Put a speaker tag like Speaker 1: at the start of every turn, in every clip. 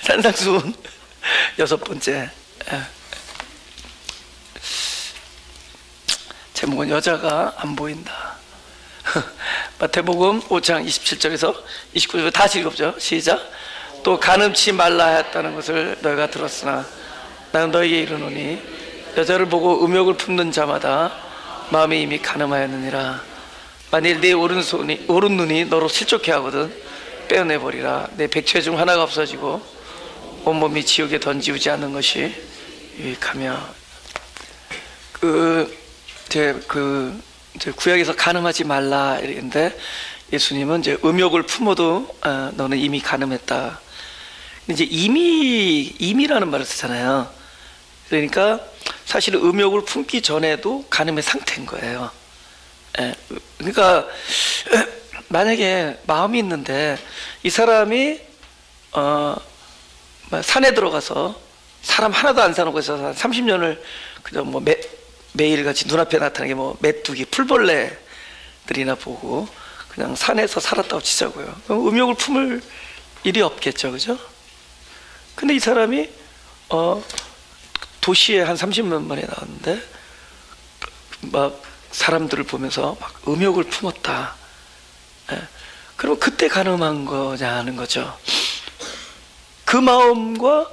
Speaker 1: 산상수훈 여섯 번째. 제목은 여자가 안 보인다. 마태복음 5장 27절에서 29절 다시 읽어보죠. 시작. 또 간음치 말라 하였다는 것을 너희가 들었으나 나는 너희에게 이르노니 여자를 보고 음욕을 품는 자마다 마음이 이미 간음하였느니라. 만일 네 오른 눈이 너로 실족해 하거든 빼어내버리라. 내 백체 중 하나가 없어지고 온몸이 지옥에 던지우지 않는 것이 유익하며. 이제 구약에서 간음하지 말라 이랬는데 예수님은 이제 음욕을 품어도 너는 이미 간음했다. 근데 이제 이미라는 말을 쓰잖아요. 그러니까 사실 음욕을 품기 전에도 간음의 상태인 거예요. 그러니까 만약에 마음이 있는데 이 사람이 산에 들어가서 사람 하나도 안 사는 곳에서 한 30년을 그냥 뭐 매일같이 눈앞에 나타나게 뭐 메뚜기, 풀벌레들이나 보고 그냥 산에서 살았다고 치자고요. 그럼 음욕을 품을 일이 없겠죠, 그죠? 근데 이 사람이 도시에 한 30년 만에 나왔는데 막 사람들을 보면서 막 음욕을 품었다. 그럼 그때 간음한 거냐는 거죠. 그 마음과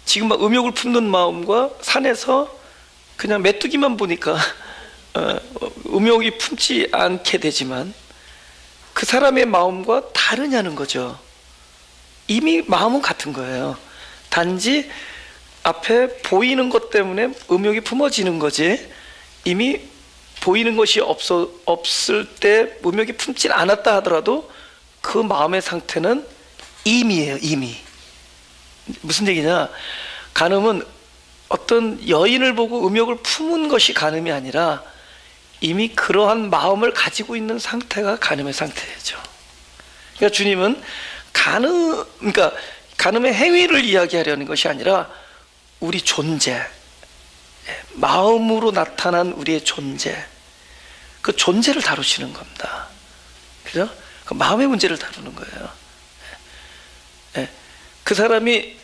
Speaker 1: 지금 막 음욕을 품는 마음과 산에서 그냥 메뚜기만 보니까 음욕이 품지 않게 되지만 그 사람의 마음과 다르냐는 거죠. 이미 마음은 같은 거예요. 단지 앞에 보이는 것 때문에 음욕이 품어지는 거지 이미 보이는 것이 없을 때 음욕이 품지 않았다 하더라도 그 마음의 상태는 임이에요. 이미. 무슨 얘기냐, 간음은 어떤 여인을 보고 음욕을 품은 것이 간음이 아니라 이미 그러한 마음을 가지고 있는 상태가 간음의 상태죠. 그러니까 주님은 그러니까 간음의 행위를 이야기하려는 것이 아니라 우리 존재, 마음으로 나타난 우리의 존재, 그 존재를 다루시는 겁니다. 그죠? 그 마음의 문제를 다루는 거예요. 그 사람이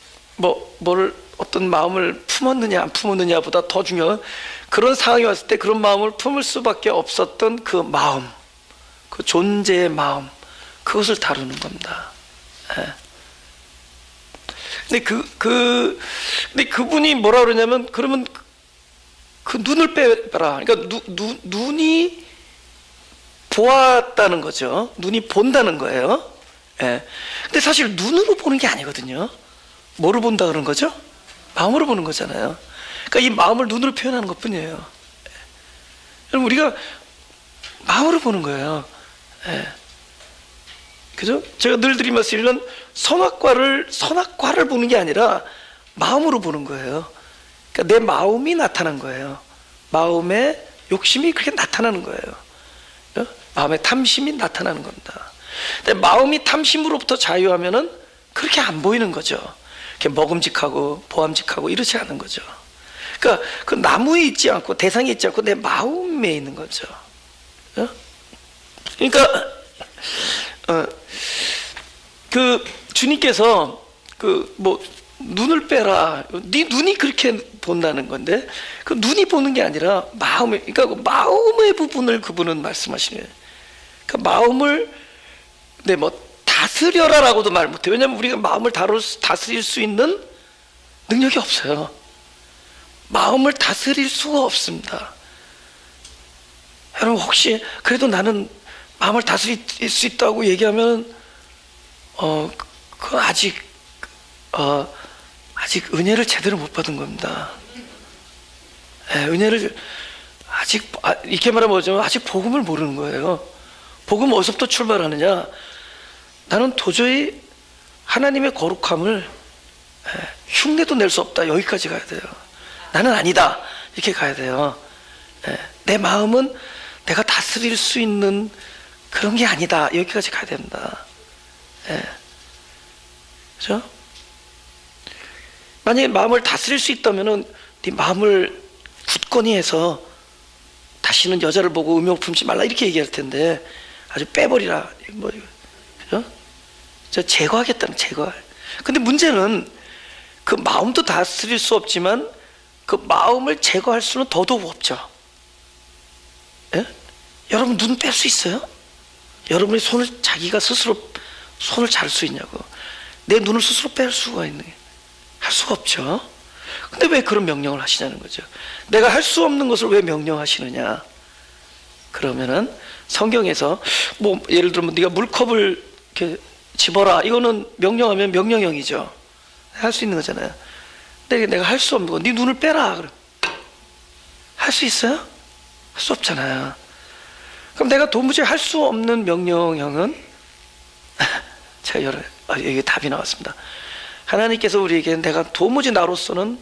Speaker 1: 어떤 마음을 품었느냐 안 품었느냐보다 더 중요한 그런 상황이 왔을 때 그런 마음을 품을 수밖에 없었던 그 마음, 그 존재의 마음, 그것을 다루는 겁니다. 근데 근데 그분이 뭐라 그러냐면, 그러면 그 눈을 빼라. 그러니까 눈이 보았다는 거죠. 눈이 본다는 거예요. 근데 사실 눈으로 보는 게 아니거든요. 뭐로 본다 그런 거죠? 마음으로 보는 거잖아요. 그러니까 이 마음을 눈으로 표현하는 것 뿐이에요. 여러분, 우리가 마음으로 보는 거예요. 그죠? 제가 늘 드린 말씀은 선악과를 보는 게 아니라 마음으로 보는 거예요. 그러니까 내 마음이 나타난 거예요. 마음의 욕심이 그렇게 나타나는 거예요. 마음의 탐심이 나타나는 겁니다. 근데 마음이 탐심으로부터 자유하면은 그렇게 안 보이는 거죠. 이렇게 먹음직하고 보암직하고 이렇지 않은 거죠. 그러니까 그 나무에 있지 않고 대상에 있지 않고 내 마음에 있는 거죠. 그러니까 그 주님께서 눈을 빼라. 네 눈이 그렇게 본다는 건데, 그 눈이 보는 게 아니라 그러니까 그 마음의 부분을 그분은 말씀하시는 거예요. 그러니까 마음을 다스려라라고도 말 못해요. 왜냐하면 우리가 마음을 다스릴 수 있는 능력이 없어요. 마음을 다스릴 수가 없습니다. 여러분, 혹시 그래도 나는 마음을 다스릴 수 있다고 얘기하면 그건 아직 은혜를 제대로 못 받은 겁니다. 은혜를 이렇게 말하면 아직 복음을 모르는 거예요. 복음은 어디서부터 출발하느냐? 나는 도저히 하나님의 거룩함을 흉내도 낼 수 없다. 여기까지 가야 돼요. 나는 아니다. 이렇게 가야 돼요. 내 마음은 내가 다스릴 수 있는 그런 게 아니다. 여기까지 가야 된다. 그죠? 만약에 마음을 다스릴 수 있다면은 네 마음을 굳건히 해서 다시는 여자를 보고 음욕 품지 말라 이렇게 얘기할 텐데 아주 빼버리라. 그죠? 제거하겠다는 제거할. 근데 문제는 그 마음도 다스릴 수 없지만 그 마음을 제거할 수는 더더욱 없죠. 예? 여러분 눈 뺄 수 있어요? 여러분의 손을 자기가 스스로 손을 잘 수 있냐고. 내 눈을 스스로 뺄 수가 있는 할 수가 없죠. 근데 왜 그런 명령을 하시냐는 거죠. 내가 할 수 없는 것을 왜 명령하시느냐. 그러면은 성경에서 뭐 예를 들면 네가 물컵을 이렇게 집어라, 이거는 명령하면 명령형이죠. 할 수 있는 거잖아요. 근데 내가 할 수 없는 거, 네 눈을 빼라 그럼 할 수 있어요? 할 수 없잖아요. 그럼 내가 도무지 할 수 없는 명령형은 제가 여기 답이 나왔습니다. 하나님께서 우리에게 내가 도무지 나로서는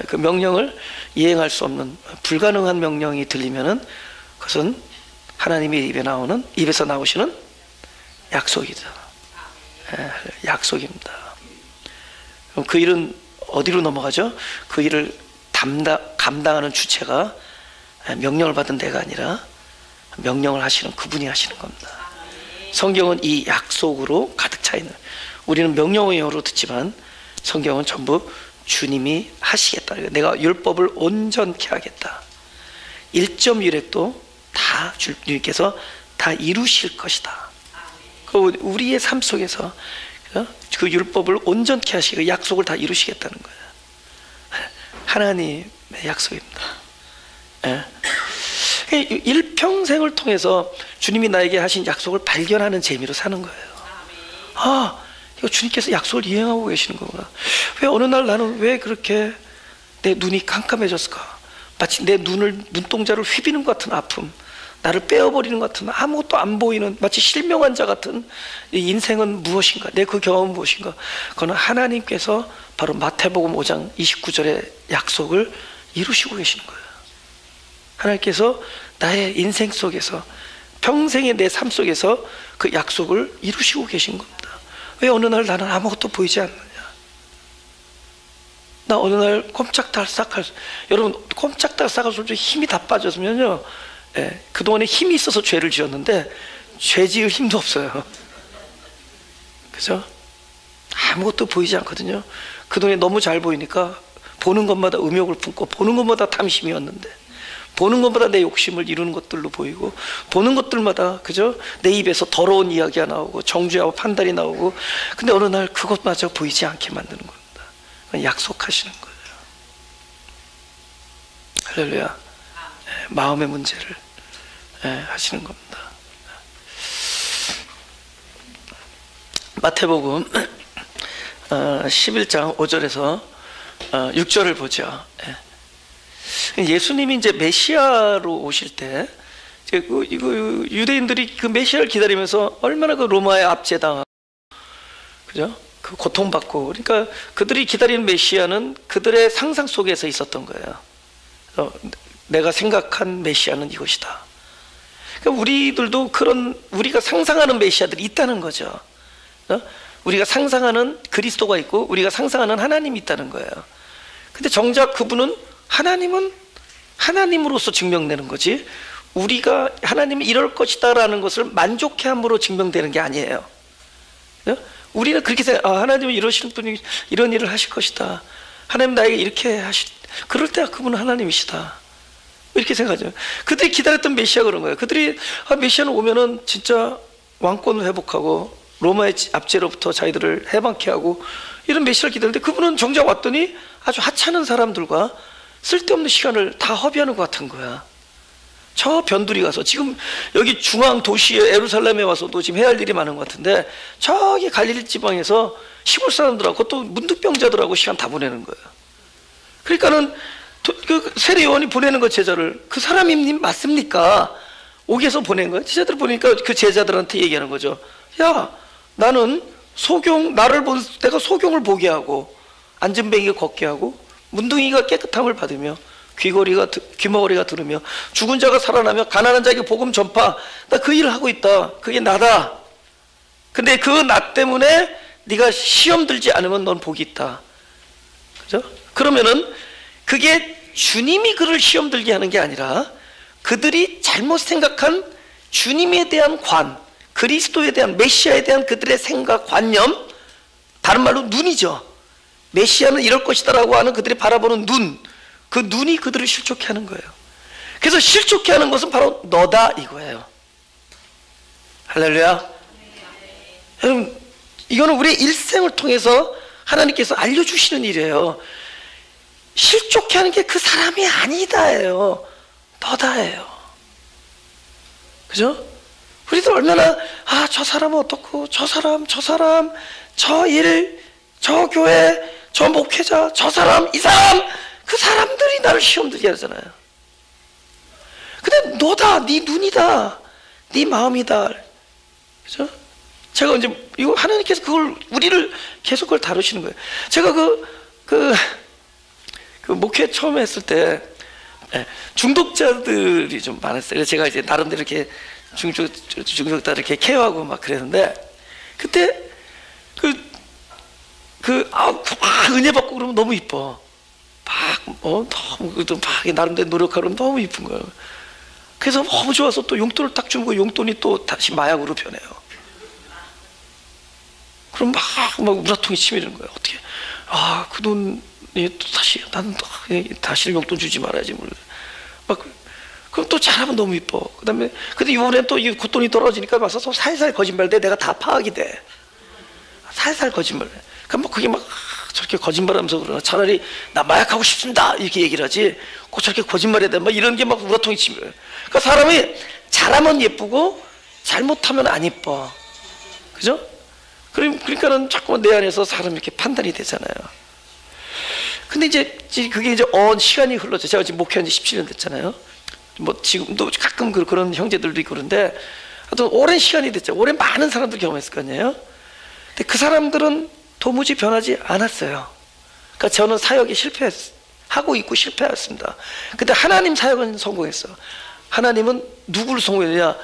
Speaker 1: 그 명령을 이행할 수 없는 불가능한 명령이 들리면은 그것은 하나님의 입에서 나오시는 약속이다. 약속입니다. 그럼 그 일은 어디로 넘어가죠? 그 일을 감당하는 주체가 명령을 받은 내가 아니라 명령을 하시는 그분이 하시는 겁니다. 성경은 이 약속으로 가득 차 있는, 우리는 명령어로 듣지만 성경은 전부 주님이 하시겠다. 내가 율법을 온전케 하겠다. 1.1획도 다 주님께서 다 이루실 것이다. 우리의 삶 속에서 그 율법을 온전케 하시고 약속을 다 이루시겠다는 거예요. 하나님의 약속입니다. 일평생을 통해서 주님이 나에게 하신 약속을 발견하는 재미로 사는 거예요. 아, 이거 주님께서 약속을 이행하고 계시는 거구나. 왜 어느 날 나는 왜 그렇게 내 눈이 깜깜해졌을까? 마치 내 눈동자를 휘비는 것 같은 아픔, 나를 빼어버리는 것 같은 아무것도 안 보이는 마치 실명한 자 같은 이 인생은 무엇인가? 내 그 경험은 무엇인가? 그거는 하나님께서 바로 마태복음 5장 29절의 약속을 이루시고 계시는 거예요. 하나님께서 나의 인생 속에서 평생의 내 삶 속에서 그 약속을 이루시고 계신 겁니다. 왜 어느 날 나는 아무것도 보이지 않느냐? 나 어느 날 꼼짝달싹할 여러분 꼼짝달싹할 수 없이 힘이 다 빠졌으면요, 그동안에 힘이 있어서 죄를 지었는데 죄 지을 힘도 없어요. 그죠? 아무것도 보이지 않거든요. 그동안에 너무 잘 보이니까 보는 것마다 음욕을 품고 보는 것마다 탐심이었는데 보는 것마다 내 욕심을 이루는 것들로 보이고 보는 것들마다, 그죠? 내 입에서 더러운 이야기가 나오고 정죄하고 판단이 나오고, 근데 어느 날 그것마저 보이지 않게 만드는 겁니다. 약속하시는 거예요. 할렐루야. 마음의 문제를 하시는 겁니다. 마태복음 11장 5절에서 6절을 보죠. 예수님이 이제 메시아로 오실 때, 유대인들이 그 메시아를 기다리면서 얼마나 그 로마에 압제당하고, 그죠? 그 고통받고, 그러니까 그들이 기다리는 메시아는 그들의 상상 속에서 있었던 거예요. 내가 생각한 메시아는 이것이다. 그러니까 우리들도 우리가 상상하는 메시아들이 있다는 거죠. 우리가 상상하는 그리스도가 있고 우리가 상상하는 하나님이 있다는 거예요. 근데 정작 그분은 하나님으로서 증명되는 거지, 우리가 하나님이 이럴 것이다 라는 것을 만족해 함으로 증명되는 게 아니에요. 우리는 그렇게 하나님은 이러시는 분이 이런 일을 하실 것이다, 하나님 나에게 이렇게 그럴 때 그분은 하나님이시다, 이렇게 생각하죠. 그들이 기다렸던 메시아가 그런 거예요. 그들이 메시아는 오면은 진짜 왕권을 회복하고 로마의 압제로부터 자기들을 해방케 하고 이런 메시아를 기다렸는데, 그분은 정작 왔더니 아주 하찮은 사람들과 쓸데없는 시간을 다 허비하는 것 같은 거야. 저 변두리 가서, 지금 여기 중앙 도시에 에루살렘에 와서도 지금 해야 할 일이 많은 것 같은데 저기 갈릴리 지방에서 시골 사람들하고 그것도 문득병자들하고 시간 다 보내는 거예요. 그러니까는 그 세례 요한이 보내는 거, 제자를, 그 사람이 맞습니까? 옥에서 보낸 거예요. 제자들 보니까 그 제자들한테 얘기하는 거죠. 야, 나는 내가 소경을 보게 하고 안전뱅이가 걷게 하고 문둥이가 깨끗함을 받으며 귀머거리가 들으며 죽은 자가 살아나며 가난한 자에게 복음 전파, 나 그 일을 하고 있다. 그게 나다. 근데 그 나 때문에 네가 시험 들지 않으면 넌 복이 있다. 그죠? 그러면은 그게 주님이 그를 시험 들게 하는 게 아니라 그들이 잘못 생각한 주님에 대한 그리스도에 대한, 메시아에 대한 그들의 생각, 관념, 다른 말로 눈이죠. 메시아는 이럴 것이다라고 하는 그들이 바라보는 눈, 그 눈이 그들을 실족해 하는 거예요. 그래서 실족해 하는 것은 바로 너다 이거예요. 할렐루야. 여러분, 이거는 우리의 일생을 통해서 하나님께서 알려주시는 일이에요. 실족해 하는 게 그 사람이 아니다예요. 너다예요. 그죠? 우리들 얼마나 저 사람은 어떻고, 저 사람, 저 일, 저 교회, 저 목회자, 저 사람, 이 사람, 그 사람들이 나를 시험 들게 하잖아요. 근데 너다, 네 눈이다, 네 마음이다. 그죠? 제가 이제 이거 하나님께서 그걸 우리를 계속 그걸 다루시는 거예요. 제가 그 목회 처음 했을 때 중독자들이 좀 많았어요. 그래서 제가 이제 나름대로 이렇게 중독자 이렇게 케어하고 막 그랬는데, 그때 은혜 받고 그러면 너무 이뻐. 너무 나름대로 노력하면 너무 이쁜 거예요. 그래서 너무 좋아서 또 용돈을 딱 주고 용돈이 또 다시 마약으로 변해요. 그럼 막 우라통이 치밀는 거예요. 어떻게 그 돈이 또 다시 나는 다시는 용돈 주지 말아야지. 그럼 또 잘하면 너무 이뻐. 그다음에 근데 이번엔 또 이 굿돈이 떨어지니까 와서 살살 거짓말돼. 내가 다 파악이 돼. 살살 거짓말해. 그럼 그게 막 저렇게 거짓말하면서 그러나 차라리 나 마약하고 싶습니다 이렇게 얘기를 하지. 꼭 저렇게 거짓말해야 돼. 막 이런 게 막 우라통이 치밀어요. 그러니까 사람이 잘하면 예쁘고 잘못하면 안 예뻐. 그죠? 그러니까는 자꾸만 내 안에서 사람이 이렇게 판단이 되잖아요. 근데 이제 그게 이제 시간이 흘렀죠. 제가 지금 목회한 지 17년 됐잖아요. 뭐 지금도 가끔 그런 형제들도 있고 그런데 하여튼 오랜 시간이 됐죠. 오랜 많은 사람들 경험했을 거 아니에요. 근데 그 사람들은 도무지 변하지 않았어요. 그러니까 저는 사역에 하고 있고 실패했습니다. 근데 하나님 사역은 성공했어. 하나님은 누구를 성공했느냐?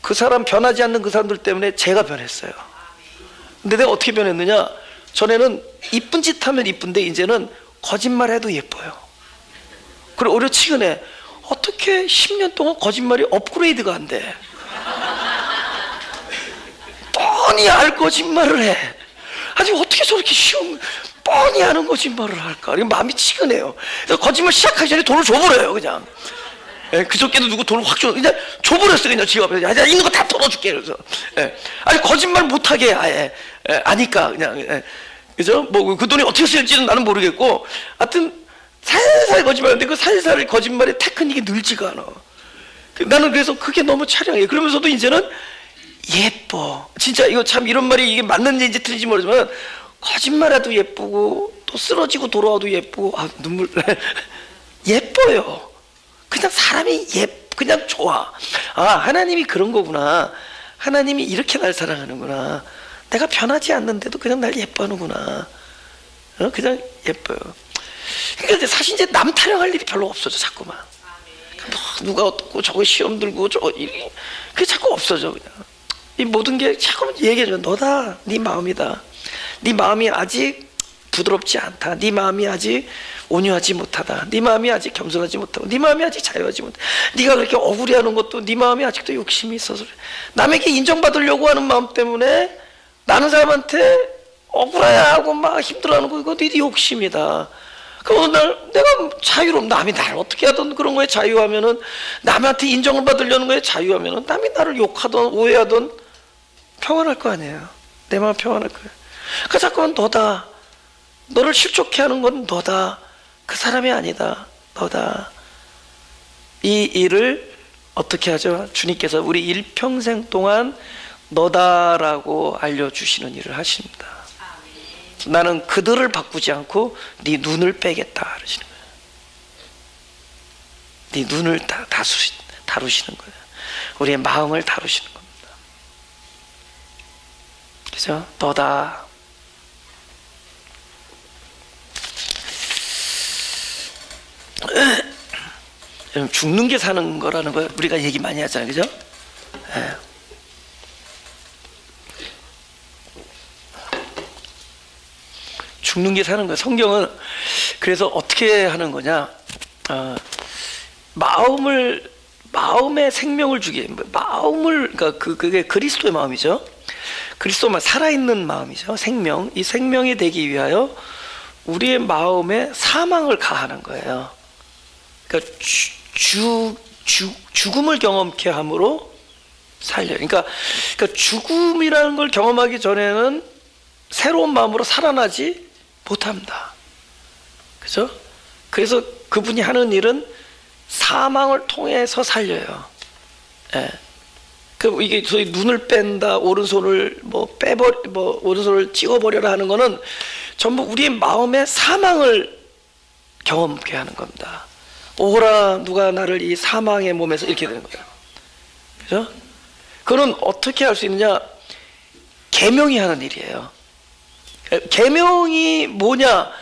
Speaker 1: 그 사람 변하지 않는 그 사람들 때문에 제가 변했어요. 근데 내가 어떻게 변했느냐? 전에는 이쁜 짓 하면 이쁜데 이제는 거짓말해도 예뻐요. 그리고 오히려 치근해. 어떻게 10년 동안 거짓말이 업그레이드가 안 돼? 뻔히 알 거짓말을 해. 아니 어떻게 저렇게 쉬운 뻔히 아는 거짓말을 할까? 마음이 치근해요. 그래서 거짓말 시작하기 전에 돈을 줘버려요 그냥. 그저께도 누구 돈을 확 줘, 그냥 줘버렸어. 그냥 지갑에 있는 거 다 털어줄게. 그래서 아니 거짓말 못하게 아예 아니까 그냥 그죠? 뭐 그 돈이 어떻게 쓸지는 나는 모르겠고, 하여튼 살살 거짓말하는데 그 살살 거짓말의 테크닉이 늘지가 않아. 나는 그래서 그게 너무 차량이에요. 그러면서도 이제는 예뻐. 진짜 이거 참 이런 말이 이게 맞는지 틀린지 모르지만 거짓말해도 예쁘고 또 쓰러지고 돌아와도 예쁘고 눈물 예뻐요. 그냥 사람이 그냥 좋아. 하나님이 그런 거구나. 하나님이 이렇게 날 사랑하는구나. 내가 변하지 않는데도 그냥 날 예뻐하는구나. 그냥 예뻐요. 그러니까 사실 이제 남 타령할 일이 별로 없어져 자꾸만. 누가 어떻고 저거 시험 들고 그게 자꾸 없어져 그냥. 이 모든 게 자꾸 얘기해줘. 너다. 네 마음이다. 네 마음이 아직 부드럽지 않다. 네 마음이 아직 온유하지 못하다. 네 마음이 아직 겸손하지 못하고 네 마음이 아직 자유하지 못하다. 네가 그렇게 억울해하는 것도 네 마음이 아직도 욕심이 있어서 그래. 남에게 인정받으려고 하는 마음 때문에 나는 사람한테 억울해하고 막 힘들어하는 거, 이거 네 욕심이다. 그럼 내가 자유로움, 남이 나를 어떻게 하든 그런 거에 자유하면은, 남한테 인정을 받으려는 거에 자유하면은 남이 나를 욕하든 오해하든 평안할 거 아니에요. 내 마음 평안할 거예요. 그 자꾸만 너다. 너를 실족해 하는 건 너다. 그 사람이 아니다. 너다. 이 일을 어떻게 하죠? 주님께서 우리 일평생 동안 너다라고 알려주시는 일을 하십니다. 나는 그들을 바꾸지 않고 네 눈을 빼겠다 그러시는 거예요. 네 눈을 다루시는 거예요. 우리의 마음을 다루시는 겁니다. 그죠? 너다. 죽는 게 사는 거라는 거 우리가 얘기 많이 하잖아요. 그죠? 죽는 게 사는 거예요. 성경은 그래서 어떻게 하는 거냐? 마음의 생명을 주기, 그러니까 그게 그리스도의 마음이죠. 그리스도만 살아있는 마음이죠. 생명. 이 생명이 되기 위하여 우리의 마음에 사망을 가하는 거예요. 그러니까 죽음을 경험케 함으로 살려요. 그러니까 죽음이라는 걸 경험하기 전에는 새로운 마음으로 살아나지 못합니다. 그죠? 그래서 그분이 하는 일은 사망을 통해서 살려요. 예. 그 이게 소위 눈을 뺀다, 오른손을 오른손을 찍어버려라 하는 거는 전부 우리의 마음의 사망을 경험케 하는 겁니다. 오호라 누가 나를 이 사망의 몸에서 이렇게 되는 거예요. 그죠? 그건 어떻게 할 수 있느냐? 계명이 하는 일이에요. 계명이 뭐냐?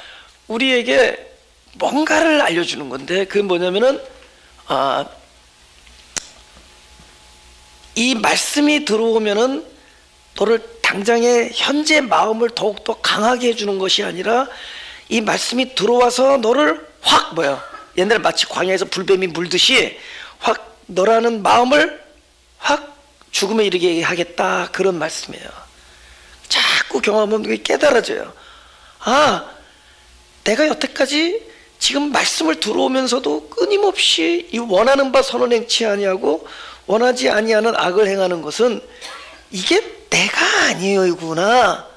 Speaker 1: 우리에게 뭔가를 알려주는 건데, 그게 뭐냐면은 이 말씀이 들어오면은 너를 당장의 현재 마음을 더욱더 강하게 해주는 것이 아니라 이 말씀이 들어와서 너를 확 옛날에 마치 광야에서 불뱀이 물듯이 확 너라는 마음을 확 죽음에 이르게 하겠다, 그런 말씀이에요. 자꾸 경험하면 그게 깨달아져요. 내가 여태까지 지금 말씀을 들어오면서도 끊임없이 이 원하는 바 선을 행치 아니하고 원하지 아니하는 악을 행하는 것은 이게 내가 아니구나.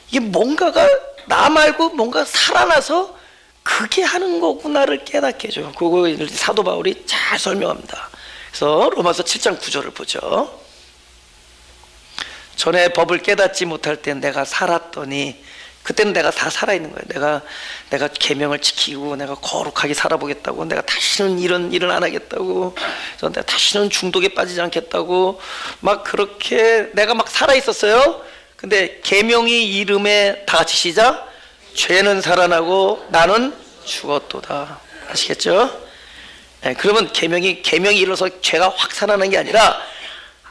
Speaker 1: 이게 뭔가가 나 말고 뭔가 살아나서 그게 하는 거구나를 깨닫게 해줘요. 그거 사도 바울이 잘 설명합니다. 그래서 로마서 7장 9절을 보죠. 전에 법을 깨닫지 못할 땐 내가 살았더니, 그때는 내가 다 살아있는 거예요. 내가 계명을 지키고 내가 거룩하게 살아보겠다고, 내가 다시는 이런 일을 안 하겠다고, 내가 다시는 중독에 빠지지 않겠다고 막 그렇게 내가 막 살아있었어요. 근데 계명이 이름에 다 같이 시작. 죄는 살아나고 나는 죽었도다. 아시겠죠? 네, 그러면 계명이 일어서 죄가 확 살아나는 게 아니라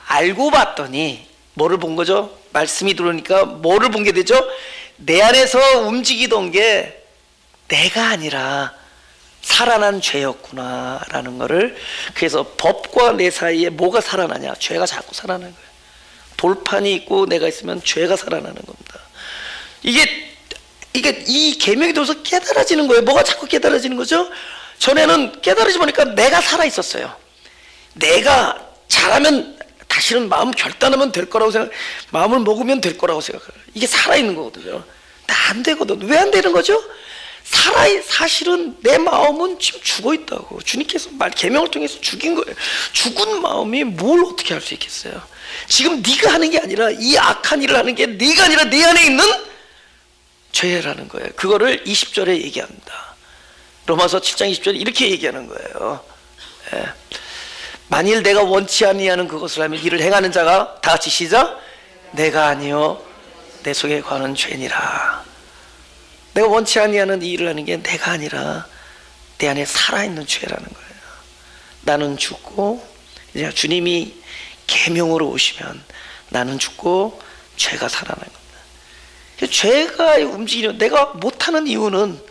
Speaker 1: 알고 봤더니 뭐를 본 거죠? 말씀이 들어오니까 뭐를 본 게 되죠? 내 안에서 움직이던 게 내가 아니라 살아난 죄였구나 라는 거를. 그래서 법과 내 사이에 뭐가 살아나냐? 죄가 자꾸 살아나는 거예요. 돌판이 있고 내가 있으면 죄가 살아나는 겁니다. 이게 이 계명이 들어서 깨달아지는 거예요. 뭐가 자꾸 깨달아지는 거죠? 전에는 깨달아지 보니까 내가 살아있었어요. 내가 잘하면 다시는 마음 결단하면 될 거라고 마음을 먹으면 될 거라고 생각해요. 이게 살아있는 거거든요. 나 안 되거든. 왜 안 되는 거죠? 사실은 내 마음은 지금 죽어있다고. 주님께서 계명을 통해서 죽인 거예요. 죽은 마음이 뭘 어떻게 할 수 있겠어요? 지금 네가 하는 게 아니라, 이 악한 일을 하는 게 네가 아니라 내 안에 있는 죄라는 거예요. 그거를 20절에 얘기합니다. 로마서 7장 20절에 이렇게 얘기하는 거예요. 예. 만일 내가 원치 아니하는 그것을 하면 이를 행하는 자가, 다 같이 시작. 내가 아니요 내 속에 관한 죄니라. 내가 원치 아니하는 이 일을 하는 게 내가 아니라 내 안에 살아있는 죄라는 거예요. 나는 죽고, 이제 주님이 계명으로 오시면 나는 죽고 죄가 살아나는 겁니다. 죄가 움직이는, 내가 못하는 이유는,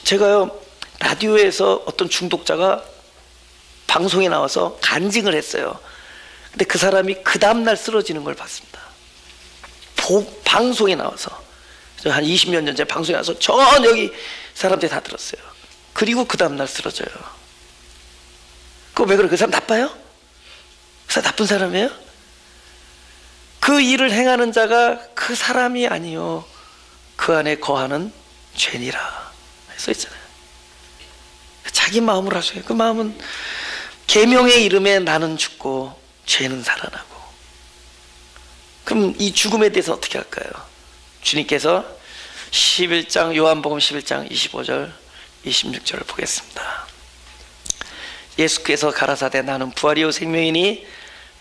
Speaker 1: 제가요 라디오에서 어떤 중독자가 방송에 나와서 간증을 했어요. 근데 그 사람이 그 다음날 쓰러지는 걸 봤습니다. 방송에 나와서. 한 20몇 년 전에 방송에 나와서 전 여기 사람들이 다 들었어요. 그리고 그 다음날 쓰러져요. 그거 왜 그래? 그 사람 나빠요? 그 사람 나쁜 사람이에요? 그 일을 행하는 자가 그 사람이 아니요 그 안에 거하는 죄니라 써있잖아요. 자기 마음으로 하세요. 그 마음은 계명의 이름에 나는 죽고 죄는 살아나고. 그럼 이 죽음에 대해서 어떻게 할까요? 주님께서 11장 요한복음 11장 25절 26절을 보겠습니다. 예수께서 가라사대 나는 부활이요 생명이니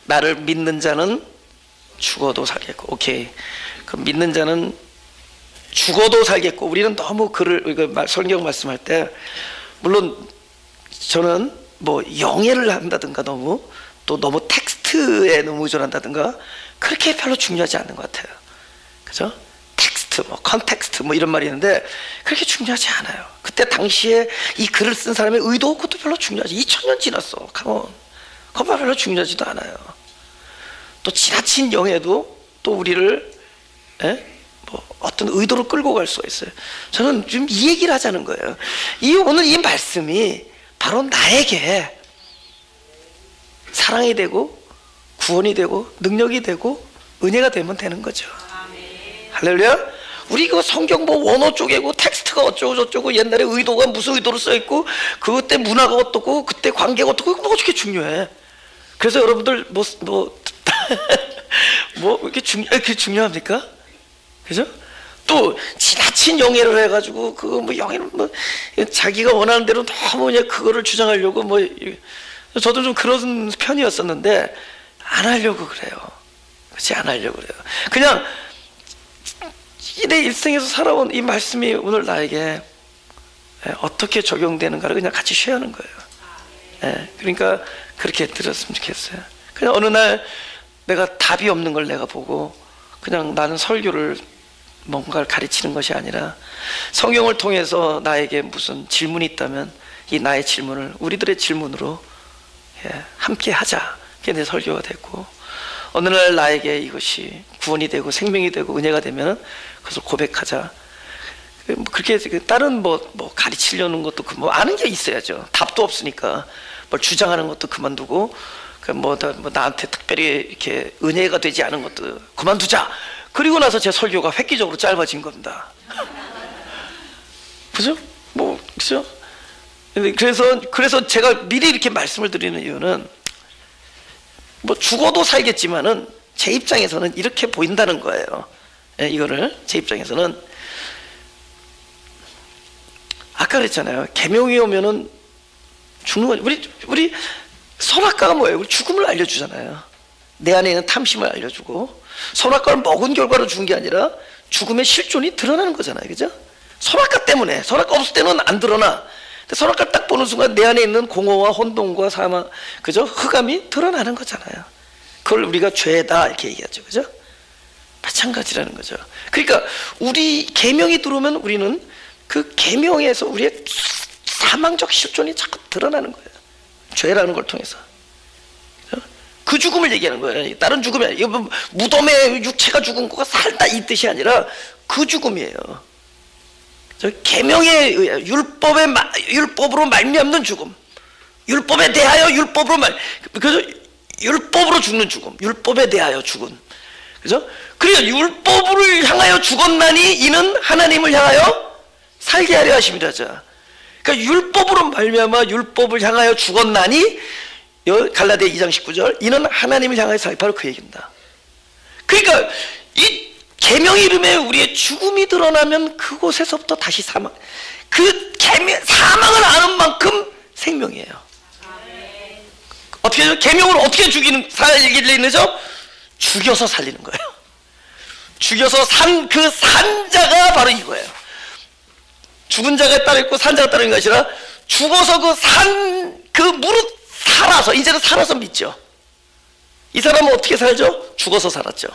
Speaker 1: 나를 믿는 자는 죽어도 살겠고. 오케이. 그럼 믿는 자는 죽어도 살겠고. 우리는 너무 성경 말씀할 때, 물론 저는 영예를 한다든가 너무 텍스트에 너무 의존한다든가 그렇게 별로 중요하지 않는 것 같아요. 그죠? 텍스트, 컨텍스트 이런 말이 있는데 그렇게 중요하지 않아요. 그때 당시에 이 글을 쓴 사람의 의도, 그것도 별로 중요하지. 2000년 지났어. 컴온. 그거 별로 중요하지도 않아요. 또 지나친 영에도 또 우리를 뭐 어떤 의도로 끌고 갈 수가 있어요. 저는 지금 이 얘기를 하자는 거예요. 오늘 이 말씀이 바로 나에게 사랑이 되고 구원이 되고 능력이 되고 은혜가 되면 되는 거죠. 할렐루야. 우리 그 성경 뭐 원어 쪼개고 텍스트가 어쩌고 저쩌고 옛날에 의도가 무슨 의도로 써있고 그때 문화가 어떻고 그때 관계가 어떻고 뭐 어떻게 중요해. 그래서 여러분들 뭐 이렇게 중요합니까? 그죠? 또 지나친 영예를 해가지고 그거 뭐 영예를 뭐 자기가 원하는 대로 너무 그냥 그거를 주장하려고 뭐 저도 좀 그런 편이었었는데 안 하려고 그래요. 그렇지, 안 하려고 그래요. 그냥 내 일생에서 살아온 이 말씀이 오늘 나에게 어떻게 적용되는가를 그냥 같이 쉐어하는 거예요. 그러니까 그렇게 들었으면 좋겠어요. 그냥 어느 날 내가 답이 없는 걸 내가 보고 그냥 나는 설교를 뭔가를 가르치는 것이 아니라 성경을 통해서 나에게 무슨 질문이 있다면 이 나의 질문을 우리들의 질문으로 함께 하자. 그게 내 설교가 됐고, 어느 날 나에게 이것이 구원이 되고 생명이 되고 은혜가 되면 그것을 고백하자. 그렇게 다른 뭐 가르치려는 것도 뭐 아는 게 있어야죠. 답도 없으니까 뭘 주장하는 것도 그만두고 뭐 나한테 특별히 이렇게 은혜가 되지 않은 것도 그만두자. 그리고 나서 제 설교가 획기적으로 짧아진 겁니다. 그죠? 뭐 그죠? 그래서 제가 미리 이렇게 말씀을 드리는 이유는 뭐 죽어도 살겠지만은 제 입장에서는 이렇게 보인다는 거예요. 이거를 제 입장에서는 아까 그랬잖아요. 계명이 오면은 죽는 거죠. 우리 선악과가 뭐예요? 우리 죽음을 알려주잖아요. 내 안에 있는 탐심을 알려주고, 선악과를 먹은 결과로 죽은 게 아니라 죽음의 실존이 드러나는 거잖아요. 그죠? 선악과 때문에. 선악과 없을 때는 안 드러나. 근데 선악과를 딱 보는 순간 내 안에 있는 공허와 혼돈과 사망, 그죠? 흑암이 드러나는 거잖아요. 그걸 우리가 죄다 이렇게 얘기하죠. 그죠? 마찬가지라는 거죠. 그러니까 우리 계명이 들어오면 우리는 그 계명에서 우리의 사망적 실존이 자꾸 드러나는 거예요. 죄라는 걸 통해서. 그 죽음을 얘기하는 거예요. 다른 죽음이 아니에요. 뭐 무덤에 육체가 죽은 거가 살다 이 뜻이 아니라 그 죽음이에요. 계명에 의해 율법으로 말미암는 죽음, 율법에 대하여 그래서 율법으로 죽는 죽음, 율법에 대하여 죽은, 그죠? 그래서 율법을 향하여 죽었나니 이는 하나님을 향하여 살게 하려 하심이라자. 그러니까 율법으로 말미암아 율법을 향하여 죽었나니, 갈라디아 2장 19절, 이는 하나님을 향하여 살게, 바로 그 얘기입니다. 그러니까 이 계명의 이름에 우리의 죽음이 드러나면 그곳에서부터 다시 사망, 사망을 아는 만큼 생명이에요. 어떻게 하죠? 계명을 어떻게 살리는 거죠? 죽여서 살리는 거예요. 죽여서 그 산자가 바로 이거예요. 죽은 자가 따로 있고 산자가 따로 있는 것이 아니라 죽어서 그 무릇 살아서, 이제는 살아서 믿죠. 이 사람은 어떻게 살죠? 죽어서 살았죠.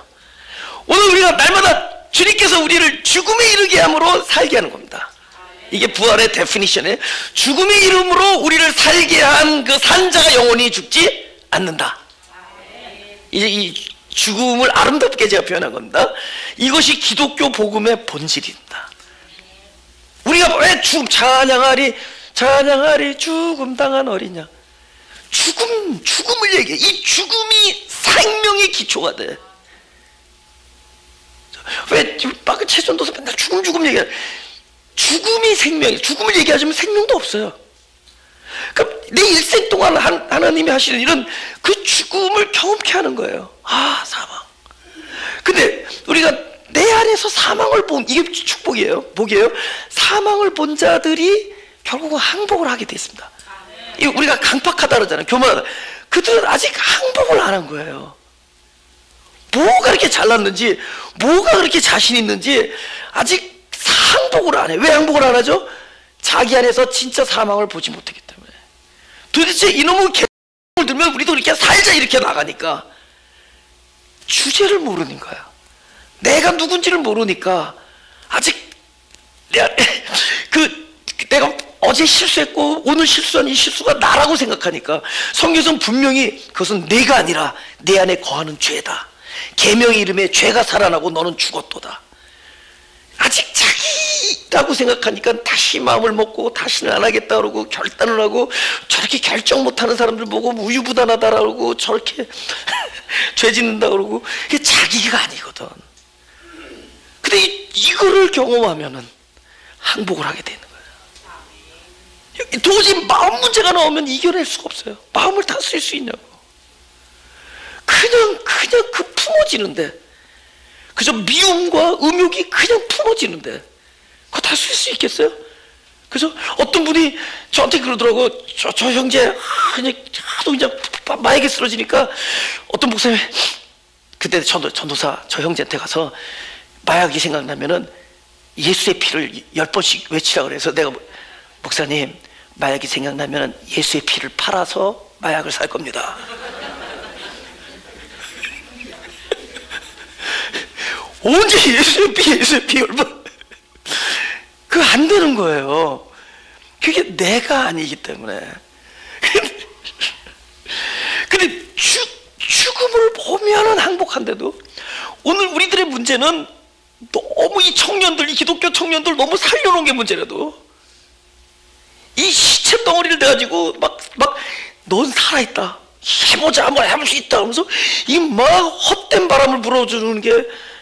Speaker 1: 오늘 우리가 날마다 주님께서 우리를 죽음에 이르게 함으로 살게 하는 겁니다. 이게 부활의 데피니션이에요. 죽음의 이름으로 우리를 살게 한 그 산자가 영원히 죽지 않는다. 이제 이 죽음을 아름답게 제가 표현한 겁니다. 이것이 기독교 복음의 본질입니다. 우리가 왜 찬양하리 죽음 당한 어리냐. 죽음을 얘기해. 이 죽음이 생명의 기초가 돼. 왜 막 최전도서 맨날 죽음 얘기해. 죽음이 생명이에요. 죽음을 얘기하자면 생명도 없어요. 그러니까 내 일생 동안 하나님이 하시는 일은 그 죽음을 경험케 하는 거예요. 사망. 근데 우리가 내 안에서 사망을 본, 이게 축복이에요. 복이에요. 사망을 본 자들이 결국은 항복을 하게 돼 있습니다. 우리가 강팍하다 그러잖아요. 교만하다. 그들은 아직 항복을 안 한 거예요. 뭐가 그렇게 잘났는지, 뭐가 그렇게 자신 있는지 아직 항복을 안 해. 왜 항복을 안 하죠? 자기 안에서 진짜 사망을 보지 못했기 때문에. 도대체 이놈의 개를 들면 우리도 이렇게 살자 이렇게 나가니까 주제를 모르는 거야. 내가 누군지를 모르니까 아직 내가 어제 실수했고 오늘 실수한 이 실수가 나라고 생각하니까 성경에서는 분명히 그것은 내가 아니라 내 안에 거하는 죄다. 계명의 이름에 죄가 살아나고 너는 죽었도다. 아직 자기라고 생각하니까 다시 마음을 먹고 다시는 안 하겠다 그러고 결단을 하고, 저렇게 결정 못하는 사람들 보고 우유부단하다 그러고 저렇게 죄 짓는다 그러고, 이게 자기가 아니거든. 근데 이거를 경험하면은 항복을 하게 되는 거예요. 도저히 마음 문제가 나오면 이겨낼 수가 없어요. 마음을 다 쓸 수 있냐고. 그냥 그 품어지는데, 그저 미움과 음욕이 그냥 품어지는데 그거 다 쓸 수 있겠어요? 그래서 어떤 분이 저한테 그러더라고. 저 형제 그냥 하도 그냥 마에게 쓰러지니까, 어떤 목사님이 그때 전도사 저 형제한테 가서 마약이 생각나면은 예수의 피를 10번씩 외치라 그래서, 내가 목사님 마약이 생각나면 예수의 피를 팔아서 마약을 살 겁니다. 언제 예수의 피 얼마? 그거 안 되는 거예요. 그게 내가 아니기 때문에. 근데 죽음을 보면은 항복한데도, 오늘 우리들의 문제는 너무 이 청년들, 이 기독교 청년들 너무 살려놓은 게 문제라도, 이 시체 덩어리를 내가지고 넌 살아있다, 해보자, 한번 해볼 수 있다 하면서 이 막 헛된 바람을 불어주는 게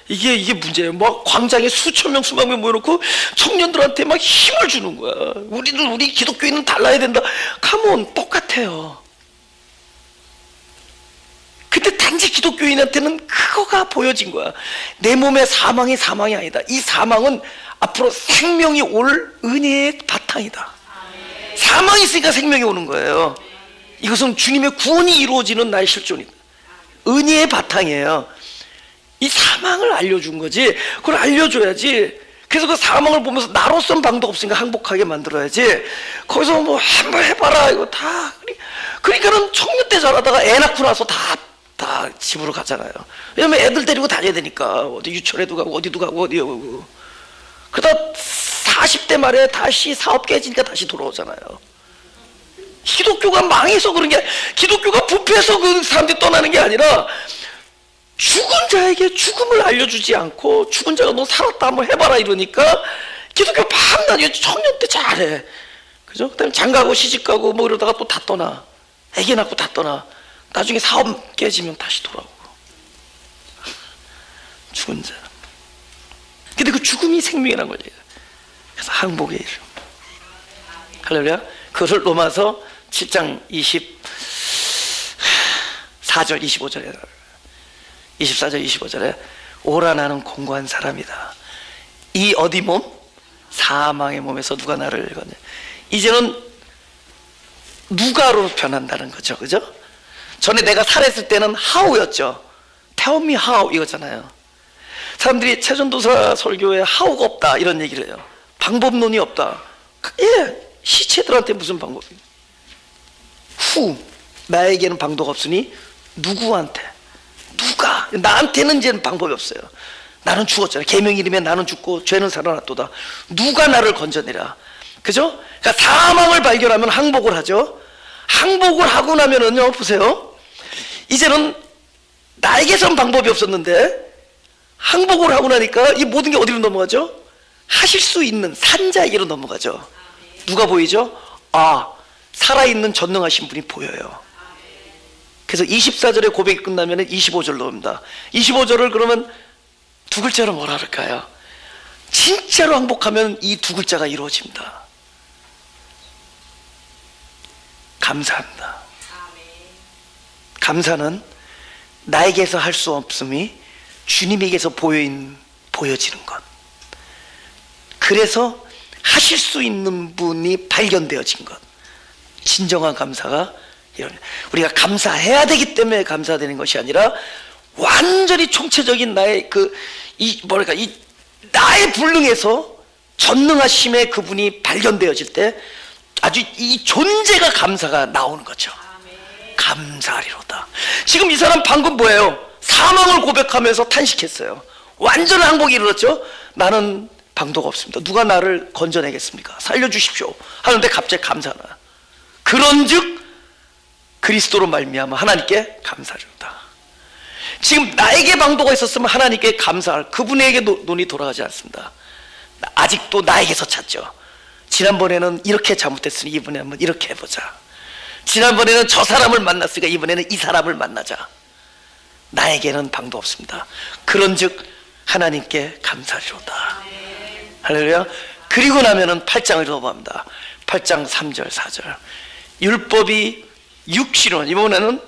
Speaker 1: 이게 문제예요. 막 광장에 수천 명 수만 명 모여놓고 청년들한테 막 힘을 주는 거야. 우리 기독교인은 달라야 된다. 컴온, 똑같아요. 근데 단지 기독교인한테는 그거가 보여진 거야. 내 몸의 사망이 아니다. 이 사망은 앞으로 생명이 올 은혜의 바탕이다. 사망이 있으니까 생명이 오는 거예요. 이것은 주님의 구원이 이루어지는 나의 실존이다. 은혜의 바탕이에요. 이 사망을 알려준 거지. 그걸 알려줘야지. 그래서 그 사망을 보면서 나로서는 방법 없으니까 항복하게 만들어야지. 거기서 뭐 한번 해봐라 이거 다. 그러니까는 청년 때 잘하다가 애 낳고 나서 다 집으로 가잖아요. 왜냐면 애들 데리고 다녀야 되니까. 어디 유치원에도 가고 어디도 가고 어디도 가고. 그러다 40대 말에 다시 사업 깨지니까 다시 돌아오잖아요. 기독교가 망해서 그런 게, 기독교가 부패해서 그 사람들이 떠나는 게 아니라, 죽은 자에게 죽음을 알려주지 않고, 죽은 자가 너 살았다 한번 해봐라 이러니까 기독교 밤낮 청년 때 잘해. 그죠? 그 다음에 장가고 시집가고 뭐 이러다가 또 다 떠나. 애기 낳고 다 떠나. 나중에 사업 깨지면 다시 돌아오고. 죽은 자. 근데 그 죽음이 생명이라는 거죠. 그래서 항복의 이름. 할렐루야. 그것을 로마서 7장 24절 25절에 24절 25절에 오라 나는 공고한 사람이다. 이 어디 몸? 사망의 몸에서 누가 나를 건져. 이제는 누가로 변한다는 거죠. 그죠? 전에 내가 살았을 때는 how였죠. Tell me how 이거잖아요. 사람들이 최전도사 설교에 how가 없다 이런 얘기를 해요. 방법론이 없다. 예, 시체들한테 무슨 방법이? who, 나에게는 방도가 없으니 누구한테? 누가? 나한테는 이제는 방법이 없어요. 나는 죽었잖아요. 계명 이름에 나는 죽고 죄는 살아났도다. 누가 나를 건져내라. 그죠? 그러니까 사망을 발견하면 항복을 하죠. 항복을 하고 나면은요, 보세요. 이제는 나에게선 방법이 없었는데 항복을 하고 나니까 이 모든 게 어디로 넘어가죠? 하실 수 있는 산자에게로 넘어가죠. 누가 보이죠? 아, 살아있는 전능하신 분이 보여요. 그래서 24절의 고백이 끝나면 25절로 옵니다. 25절을 그러면 두 글자로 뭐라 그럴까요? 진짜로 항복하면 이 두 글자가 이루어집니다. 감사합니다. 감사는 나에게서 할 수 없음이 주님에게서 보여지는 것. 그래서 하실 수 있는 분이 발견되어진 것. 진정한 감사가 이런, 우리가 감사해야 되기 때문에 감사되는 것이 아니라 완전히 총체적인 나의 나의 불능에서 전능하심의 그분이 발견되어질 때 아주 이 존재가 감사가 나오는 거죠. 감사하리로다. 지금 이 사람 방금 뭐예요? 사망을 고백하면서 탄식했어요. 완전한 항복이 이르렀죠. 나는 방도가 없습니다. 누가 나를 건져내겠습니까? 살려주십시오 하는데 갑자기 감사하나. 그런즉 그리스도로 말미암아 하나님께 감사하리로다. 지금 나에게 방도가 있었으면 하나님께 감사할, 그분에게 눈이 돌아가지 않습니다. 아직도 나에게서 찾죠. 지난번에는 이렇게 잘못했으니 이번에 한번 이렇게 해보자. 지난번에는 저 사람을 만났으니까 이번에는 이 사람을 만나자. 나에게는 방도 없습니다. 그런즉 하나님께 감사하리로다. 할렐루야. 그리고 나면은 8장을 넘어갑니다. 8장 3절 4절. 율법이 육신으로, 이번에는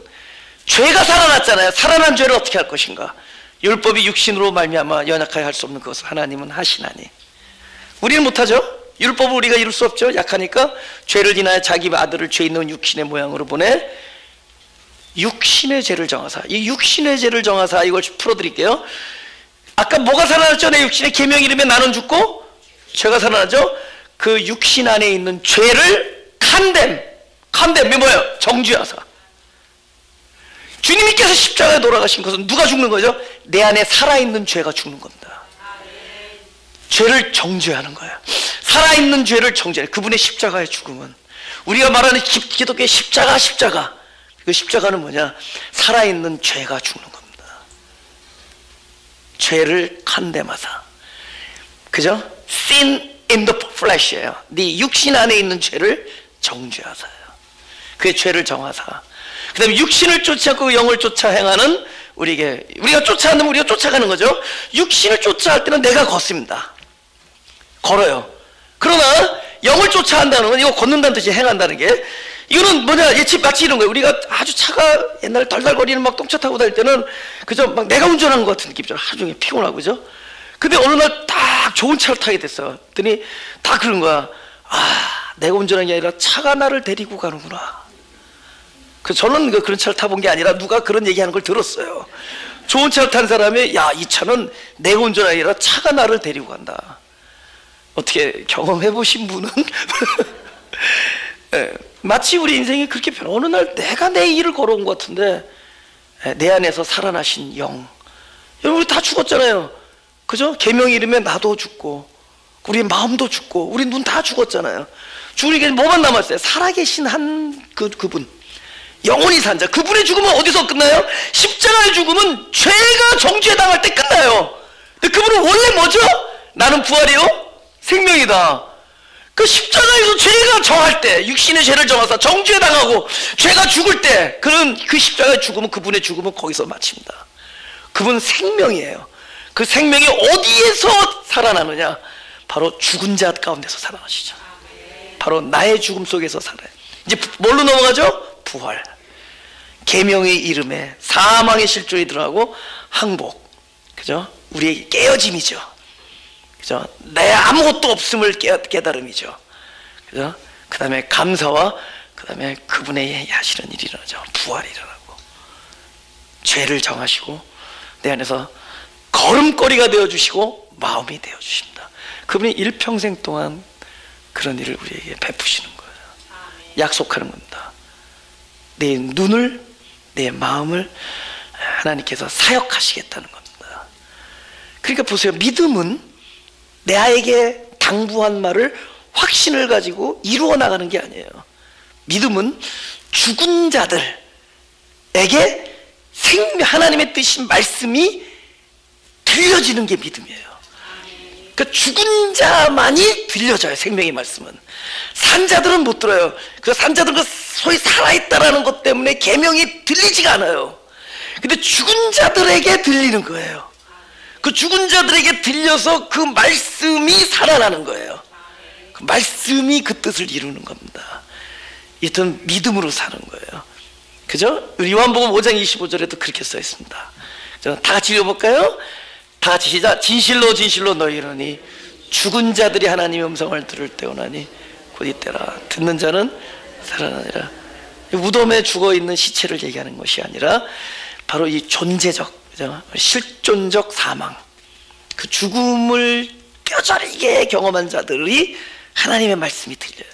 Speaker 1: 죄가 살아났잖아요. 살아난 죄를 어떻게 할 것인가. 율법이 육신으로 말미암아 연약하여 할 수 없는 것을 하나님은 하시나니. 우리는 못하죠. 율법을 우리가 이룰 수 없죠. 약하니까 죄를 인하여 자기 아들을 죄 있는 육신의 모양으로 보내 육신의 죄를 정하사. 이 육신의 죄를 정하사, 이걸 풀어드릴게요. 아까 뭐가 살아났죠? 내 육신의 계명 이름에 나는 죽고 죄가 살아나죠. 그 육신 안에 있는 죄를 컨뎀이 뭐예요? 정죄하사. 주님께서 십자가에 돌아가신 것은 누가 죽는 거죠? 내 안에 살아있는 죄가 죽는 겁니다. 죄를 정죄하는 거예요. 살아있는 죄를 정죄해. 그분의 십자가의 죽음은, 우리가 말하는 기독교의 십자가, 그 십자가는 뭐냐? 살아있는 죄가 죽는 겁니다. 죄를 컨뎀하사. 그죠? Sin in the flesh예요. 네 육신 안에 있는 죄를 정죄하사요. 그의 죄를 정하사. 그 다음에 육신을 쫓지 않고 영을 쫓아 행하는 우리가 쫓아하면 우리가 쫓아가는 거죠. 육신을 쫓아할 때는 내가 걷습니다. 걸어요. 그러나 영을 쫓아한다는 건, 이거 걷는다는 뜻이 행한다는 게, 이거는 뭐냐, 마치 이런 거예요. 우리가 아주 차가 옛날에 덜덜거리는 막 똥차 타고 다닐 때는 그저 막 내가 운전하는 것 같은 느낌이죠. 하루 종일 피곤하고, 그죠? 근데 어느 날 딱 좋은 차를 타게 됐어요. 그랬더니 다 그런 거야. 아, 내가 운전하는 게 아니라 차가 나를 데리고 가는구나. 저는 그런 차를 타본 게 아니라 누가 그런 얘기하는 걸 들었어요. 좋은 차를 탄 사람이, 야, 이 차는 내가 운전하는 게 아니라 차가 나를 데리고 간다. 어떻게 경험해 보신 분은? 네, 마치 우리 인생이 그렇게 어느 날 내가 내 일을 걸어온 것 같은데, 내 안에서 살아나신 영. 여러분, 우리 다 죽었잖아요. 그죠? 계명 이름에 나도 죽고, 우리 마음도 죽고, 우리 눈 다 죽었잖아요. 죽으니까 뭐만 남았어요? 살아계신 그분, 영원히 산 자, 그분의 죽음은 어디서 끝나요? 십자가의 죽음은 죄가 정죄당할 때 끝나요. 근데 그분은 원래 뭐죠? 나는 부활이요 생명이다. 그 십자가에서 죄가 정할 때, 육신의 죄를 정하사 정죄당하고 죄가 죽을 때, 그 십자가의 죽음은, 그분의 죽음은 거기서 마칩니다. 그분 생명이에요. 그 생명이 어디에서 살아나느냐? 바로 죽은 자 가운데서 살아나시죠. 바로 나의 죽음 속에서 살아요. 이제 뭘로 넘어가죠? 부활. 계명의 이름에 사망의 실존이 들어가고 항복. 그죠? 우리에게 깨어짐이죠. 그죠? 내 아무것도 없음을 깨달음이죠. 그죠? 그 다음에 감사와 그 다음에 그분의 하시는 일이 일어나죠. 부활이 일어나고, 죄를 정하시고 내 안에서 걸음걸이가 되어주시고 마음이 되어주십니다. 그분이 일평생 동안 그런 일을 우리에게 베푸시는 거예요. 약속하는 겁니다. 내 눈을, 내 마음을 하나님께서 사역하시겠다는 겁니다. 그러니까 보세요. 믿음은 내에게 당부한 말을 확신을 가지고 이루어 나가는 게 아니에요. 믿음은 죽은 자들에게 하나님의 뜻인 말씀이 들려지는 게 믿음이에요. 그러니까 죽은 자만이 들려져요. 생명의 말씀은. 산 자들은 못 들어요. 그 산 자들은 소위 살아있다라는 것 때문에 계명이 들리지가 않아요. 근데 죽은 자들에게 들리는 거예요. 그 죽은 자들에게 들려서 그 말씀이 살아나는 거예요. 그 말씀이 그 뜻을 이루는 겁니다. 이든 믿음으로 사는 거예요. 그죠? 요한복음 5장 25절에도 그렇게 써 있습니다. 다 같이 읽어볼까요? 다 같이 시작. 진실로 진실로 너희 이르니 죽은 자들이 하나님의 음성을 들을 때 오나니 곧 이때라. 듣는 자는 살아나니라. 무덤에 죽어있는 시체를 얘기하는 것이 아니라 바로 이 존재적, 그죠? 실존적 사망, 그 죽음을 뼈저리게 경험한 자들이 하나님의 말씀이 들려요.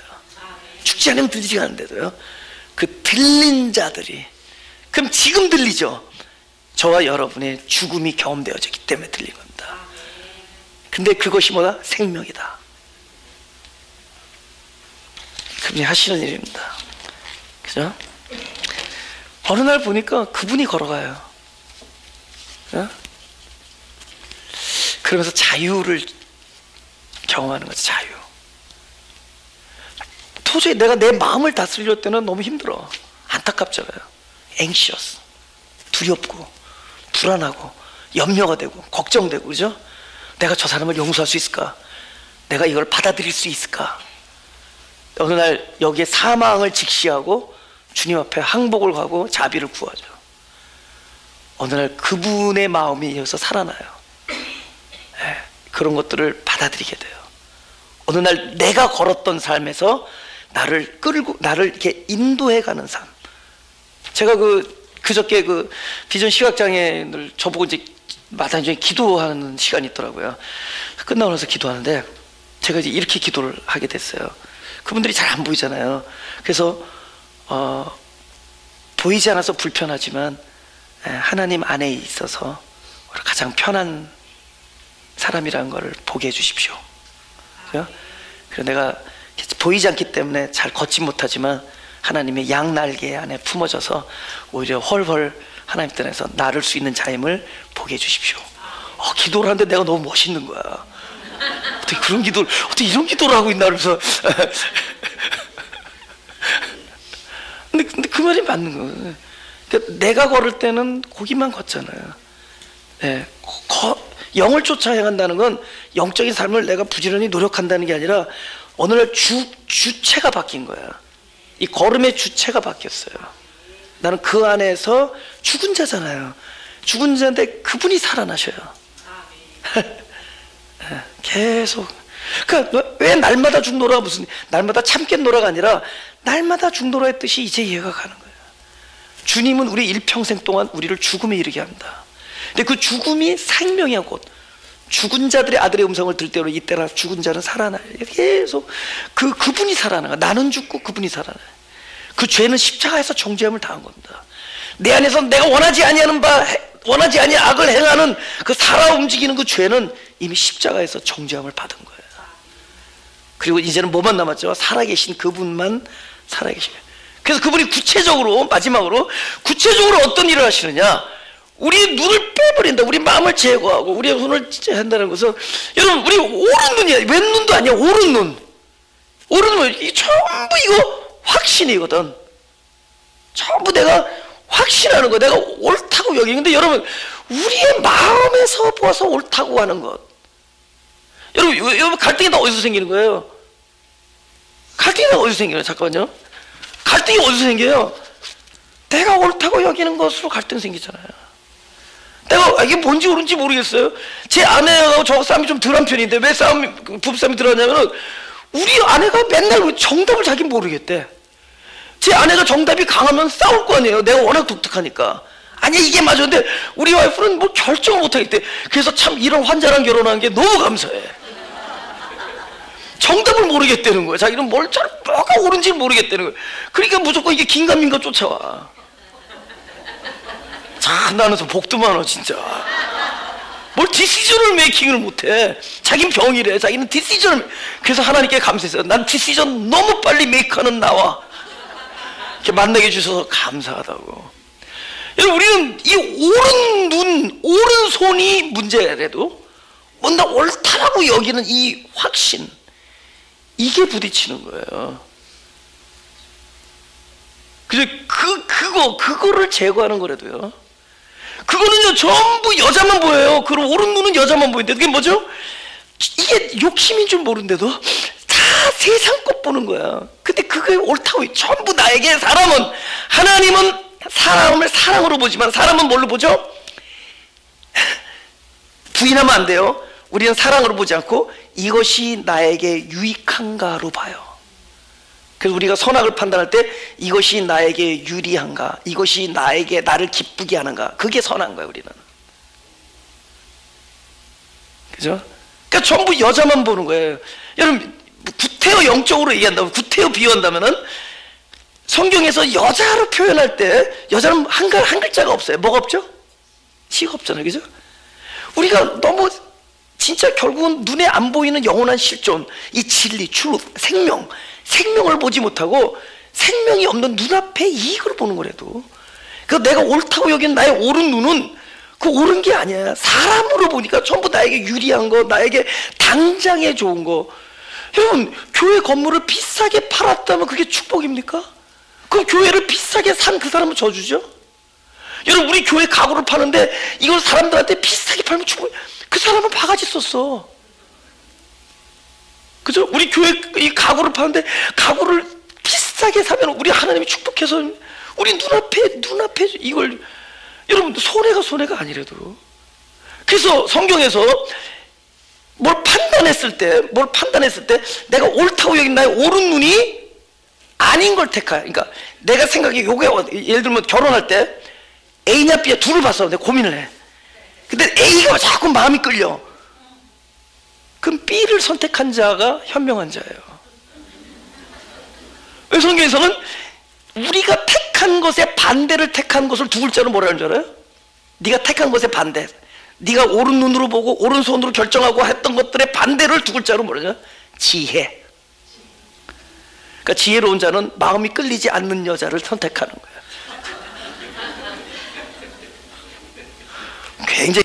Speaker 1: 죽지 않으면 들리지 않는데도요. 그 들린 자들이, 그럼 지금 들리죠? 저와 여러분의 죽음이 경험되어졌기 때문에 들린 겁니다. 근데 그것이 뭐다? 생명이다. 그분이 하시는 일입니다. 그죠? 어느 날 보니까 그분이 걸어가요. 그죠? 그러면서 자유를 경험하는 거죠. 자유. 도저히 내가 내 마음을 다스리려 때는 너무 힘들어. 안타깝잖아요. anxious, 두렵고 불안하고 염려가 되고 걱정되고, 그죠? 내가 저 사람을 용서할 수 있을까? 내가 이걸 받아들일 수 있을까? 어느 날 여기에 사망을 직시하고 주님 앞에 항복을 가고 자비를 구하죠. 어느 날 그분의 마음이 여기서 살아나요. 네, 그런 것들을 받아들이게 돼요. 어느 날 내가 걸었던 삶에서 나를 끌고 나를 이렇게 인도해가는 삶. 제가 그저께 비전 시각장애인을 저보고 이제 마당 중에 기도하는 시간이 있더라고요. 끝나고 나서 기도하는데 제가 이제 이렇게 기도를 하게 됐어요. 그분들이 잘 안 보이잖아요. 그래서 보이지 않아서 불편하지만 하나님 안에 있어서 가장 편한 사람이라는 것을 보게 해주십시오. 그래서 내가 보이지 않기 때문에 잘 걷지 못하지만 하나님의 양날개 안에 품어져서 오히려 헐헐 하나님 편에서 나를 수 있는 자임을 보게 해주십시오. 기도를 하는데 내가 너무 멋있는 거야. 어떻게 그런 기도를, 어떻게 이런 기도를 하고 있나 그러면서 근데 그 말이 맞는 거예요. 그러니까 내가 걸을 때는 거기만 걷잖아요. 네. 영을 쫓아 행한다는 건 영적인 삶을 내가 부지런히 노력한다는 게 아니라 어느 날 주체가 바뀐 거야. 이 걸음의 주체가 바뀌었어요. 나는 그 안에서 죽은 자잖아요. 죽은 자인데 그분이 살아나셔요. 계속. 그러니까 왜 날마다 죽노라, 무슨 날마다 참겠노라가 아니라 날마다 죽노라의 뜻이 이제 이해가 가는 거예요. 주님은 우리 일평생 동안 우리를 죽음에 이르게 합니다. 근데 그 죽음이 생명이야. 곧 죽은 자들의 아들의 음성을 들 때로 이때나 죽은 자는 살아나요. 계속 그분이 살아나요. 나는 죽고 그분이 살아나요. 그 죄는 십자가에서 정죄함을 당한 겁니다. 내 안에서 내가 원하지 아니하는 악을 행하는 그 살아 움직이는 그 죄는 이미 십자가에서 정죄함을 받은 거예요. 그리고 이제는 뭐만 남았죠? 살아계신 그분만 살아계시면. 그래서 그분이 구체적으로, 마지막으로 구체적으로 어떤 일을 하시느냐? 우리의 눈을 빼버린다. 우리 마음을 제거하고 우리의 손을 한다는 것은, 여러분, 우리 오른 눈이야. 왼 눈도 아니야. 오른 눈. 오른 눈. 이 전부 이거 확신이거든. 전부 내가 확신하는 거. 내가 옳다고 여기는데, 여러분, 우리의 마음에서 보아서 옳다고 하는 것. 여러분 갈등이 다 어디서 생기는 거예요? 갈등이 다 어디서 생겨요? 잠깐만요. 갈등이 어디서 생겨요? 내가 옳다고 여기는 것으로 갈등 생기잖아요. 내가 이게 뭔지 옳은지 모르겠어요. 제 아내하고 저 싸움이 좀 덜한 편인데 왜 부부싸움이 덜하냐면, 우리 아내가 맨날 정답을 자기는 모르겠대. 제 아내가 정답이 강하면 싸울 거 아니에요. 내가 워낙 독특하니까. 아니 이게 맞았는데 우리 와이프는 뭐 결정을 못하겠대. 그래서 참 이런 환자랑 결혼한 게 너무 감사해. 정답을 모르겠다는 거야. 자기는 뭐가 옳은지 모르겠다는 거야. 그러니까 무조건 이게 긴가민가 쫓아와. 참 나는 복도 많아 진짜. 뭘 디시전을 메이킹을 못해. 자기는 병이래. 자기는 디시전을. 그래서 하나님께 감사했어요. 난 디시전 너무 빨리 메이크하는 나와 이렇게 만나게 해주셔서 감사하다고. 여러분, 우리는 이 옳은 눈, 옳은 손이 문제라도 뭔가 옳다라고 여기는 이 확신, 이게 부딪히는 거예요. 그래서 그거를 제거하는 거라도요. 그거는요, 전부 여자만 보여요. 그럼 옳은 눈은 여자만 보이는데, 그게 뭐죠? 이게 욕심인 줄 모르는데도 다 세상 것 보는 거야. 근데 그게 옳다고, 전부 나에게 하나님은 사람을 사랑으로 보지만 사람은 뭘로 보죠? 부인하면 안 돼요. 우리는 사랑으로 보지 않고 이것이 나에게 유익한가로 봐요. 그래서 우리가 선악을 판단할 때 이것이 나에게 유리한가, 이것이 나를 기쁘게 하는가, 그게 선한 거예요. 우리는. 그죠? 그러니까 전부 여자만 보는 거예요. 여러분, 구태여 영적으로 얘기한다면, 구태여 비유한다면은, 성경에서 여자로 표현할 때 여자는 한 글자가 없어요. 뭐가 없죠? 시가 없잖아요. 그죠? 우리가 너무 진짜 결국은 눈에 안 보이는 영원한 실존, 이 진리, 생명을 보지 못하고 생명이 없는 눈앞에 이익을 보는 거라도, 그 내가 옳다고 여긴 나의 옳은 눈은 그 옳은 게 아니야. 사람으로 보니까 전부 나에게 유리한 거, 나에게 당장에 좋은 거. 여러분, 교회 건물을 비싸게 팔았다면 그게 축복입니까? 그럼 교회를 비싸게 산 그 사람은 저주죠? 여러분, 우리 교회 가구를 파는데 이걸 사람들한테 비싸게 팔면 축복. 그 사람은 바가지 썼어. 그죠? 우리 교회 이 가구를 파는데 가구를 비싸게 사면 우리 하나님이 축복해서 우리 눈앞에 이걸, 여러분, 손해가 아니래도. 그래서 성경에서 뭘 판단했을 때 내가 옳다고 여긴 나의 옳은 눈이 아닌 걸 택하. 그러니까 내가 생각해, 요게 예를 들면 결혼할 때 A냐 B냐 둘을 봤어. 내가 고민을 해. 근데 A가 자꾸 마음이 끌려. 그럼 B를 선택한 자가 현명한 자예요. 성경에서는 우리가 택한 것에 반대를 택한 것을 두 글자로 뭐라는 줄 알아요? 네가 택한 것에 반대, 네가 옳은 눈으로 보고 오른손으로 결정하고 했던 것들의 반대를 두 글자로 뭐라냐? 지혜. 그러니까 지혜로운 자는 마음이 끌리지 않는 여자를 선택하는 거예요. 굉장히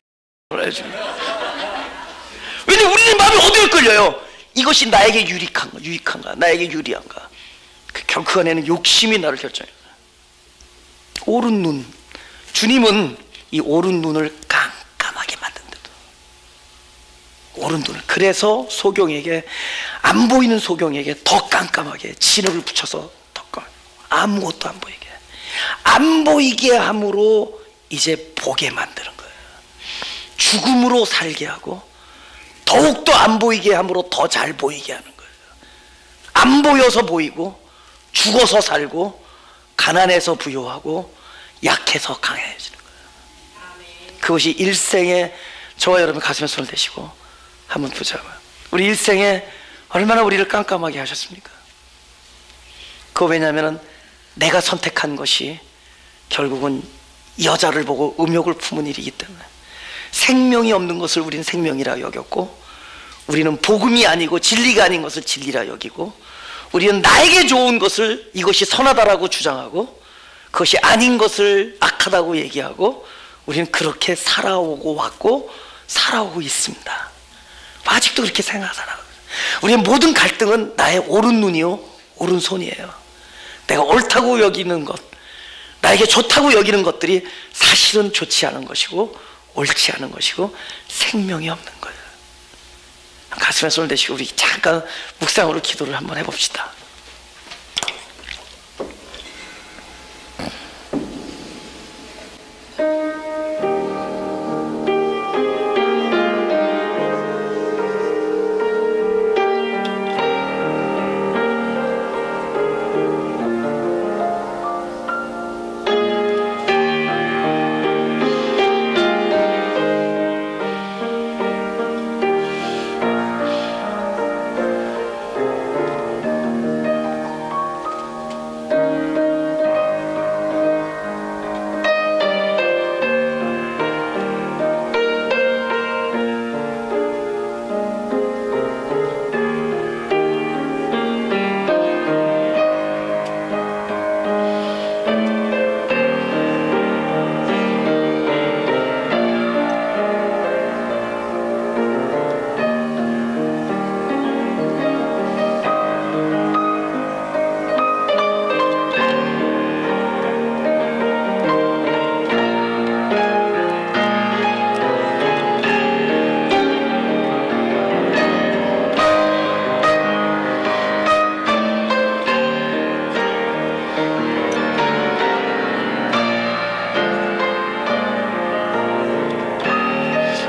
Speaker 1: 왜냐면 우리는 마음이 어디에 끌려요? 이것이 나에게 유익한가, 나에게 유리한가. 결국 그 안에는 욕심이 나를 결정해요. 옳은 눈, 주님은 이 옳은 눈을 깜깜하게 만든대도. 옳은 눈을. 그래서 소경에게, 안 보이는 소경에게 더 깜깜하게 진흙을 붙여서 더 아무것도 안 보이게 함으로 이제 보게 만드는 거예요. 죽음으로 살게 하고 더욱더 안 보이게 함으로 더 잘 보이게 하는 거예요. 안 보여서 보이고, 죽어서 살고, 가난해서 부유하고, 약해서 강해지는 거예요. 그것이 일생에 저와 여러분 가슴에 손을 대시고 한번 보자고요. 우리 일생에 얼마나 우리를 깜깜하게 하셨습니까? 그거 왜냐하면 내가 선택한 것이 결국은 여자를 보고 음욕을 품은 일이기 때문에, 생명이 없는 것을 우리는 생명이라 여겼고, 우리는 복음이 아니고 진리가 아닌 것을 진리라 여기고, 우리는 나에게 좋은 것을 이것이 선하다라고 주장하고, 그것이 아닌 것을 악하다고 얘기하고, 우리는 그렇게 살아오고 왔고 살아오고 있습니다. 아직도 그렇게 생각하잖아. 우리의 모든 갈등은 나의 옳은 눈이요 옳은 손이에요. 내가 옳다고 여기는 것, 나에게 좋다고 여기는 것들이 사실은 좋지 않은 것이고 옳지 않은 것이고 생명이 없는 거예요. 가슴에 손을 대시고 우리 잠깐 묵상으로 기도를 한번 해봅시다.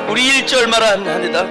Speaker 1: 우리 1절 말합니다.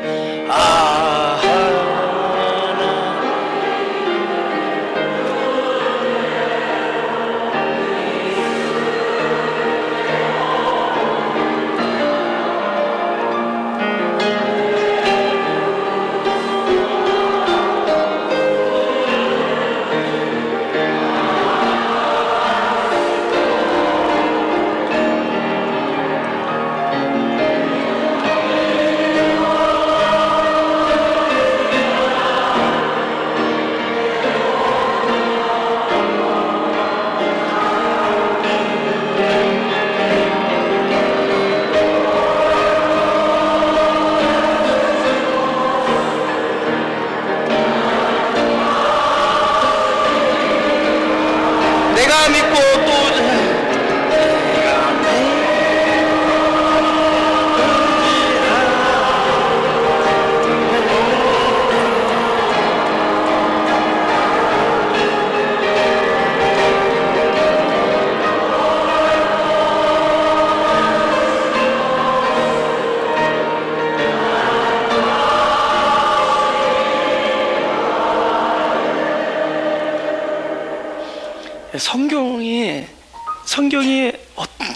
Speaker 1: 성경이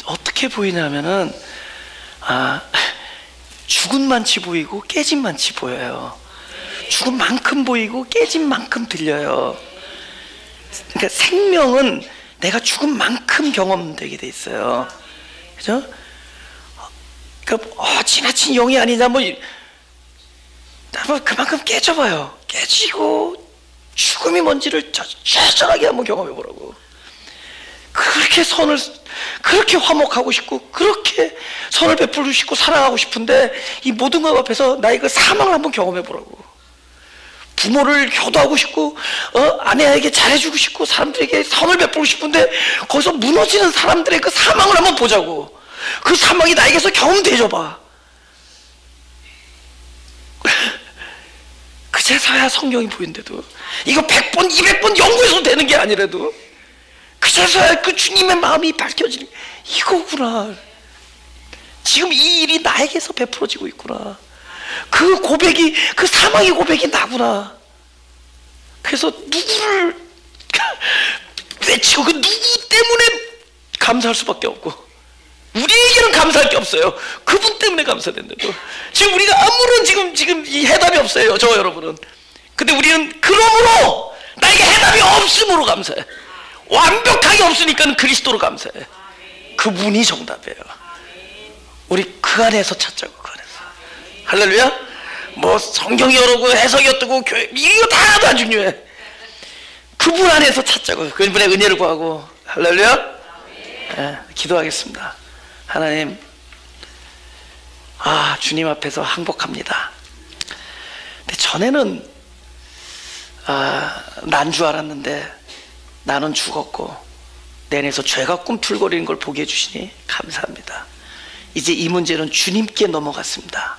Speaker 1: 어떻게 보이냐면은 죽은 만치 보이고 깨진 만치 보여요. 죽은 만큼 보이고 깨진 만큼 들려요. 그러니까 생명은 내가 죽은 만큼 경험되게 돼 있어요. 그죠? 그러니까 지나친 영이 아니냐 한번 그만큼 깨져봐요. 깨지고 죽음이 뭔지를 처절하게 한번 경험해 보라고. 그렇게 화목하고 싶고 그렇게 선을 베풀고 싶고 사랑하고 싶은데 이 모든 것 앞에서 나의 그 사망을 한번 경험해 보라고. 부모를 효도하고 싶고 아내에게 잘해주고 싶고 사람들에게 선을 베풀고 싶은데 거기서 무너지는 사람들의 그 사망을 한번 보자고. 그 사망이 나에게서 경험되죠 봐. 그제서야 성경이 보인대도, 이거 100번 200번 연구해서 되는 게 아니라도 그제서야 그 주님의 마음이 밝혀지는, 이거구나. 지금 이 일이 나에게서 베풀어지고 있구나. 그 고백이, 그 사망의 고백이 나구나. 그래서 누구를 외치고 그 누구 때문에 감사할 수밖에 없고, 우리에게는 감사할 게 없어요. 그분 때문에 감사된다고. 지금 우리가 아무런 지금 이 해답이 없어요, 저 여러분은. 근데 우리는 그러므로 나에게 해답이 없음으로 감사해. 완벽하게 없으니까 그리스도로 감사해. 그분이 정답이에요. 우리 그 안에서 찾자고. 그 안에서. 할렐루야. 뭐 성경이 여러고 해석이 어떠고 교회 이거 다 하나도 안 중요해. 그분 안에서 찾자고. 그분의 은혜를 구하고. 할렐루야. 네, 기도하겠습니다. 하나님, 주님 앞에서 항복합니다. 근데 전에는 난 줄 알았는데 나는 죽었고 내 안에서 죄가 꿈틀거리는 걸 보게 해주시니 감사합니다. 이제 이 문제는 주님께 넘어갔습니다.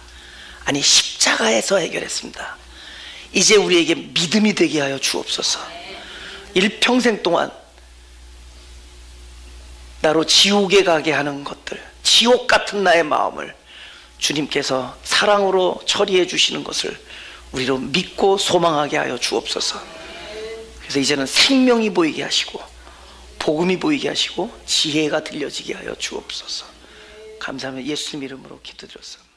Speaker 1: 아니, 십자가에서 해결했습니다. 이제 우리에게 믿음이 되게 하여 주옵소서. 일평생 동안 나로 지옥에 가게 하는 것들, 지옥 같은 나의 마음을 주님께서 사랑으로 처리해 주시는 것을 우리로 믿고 소망하게 하여 주옵소서. 그래서 이제는 생명이 보이게 하시고 복음이 보이게 하시고 지혜가 들려지게 하여 주옵소서. 감사하며 예수님 이름으로 기도드렸습니다.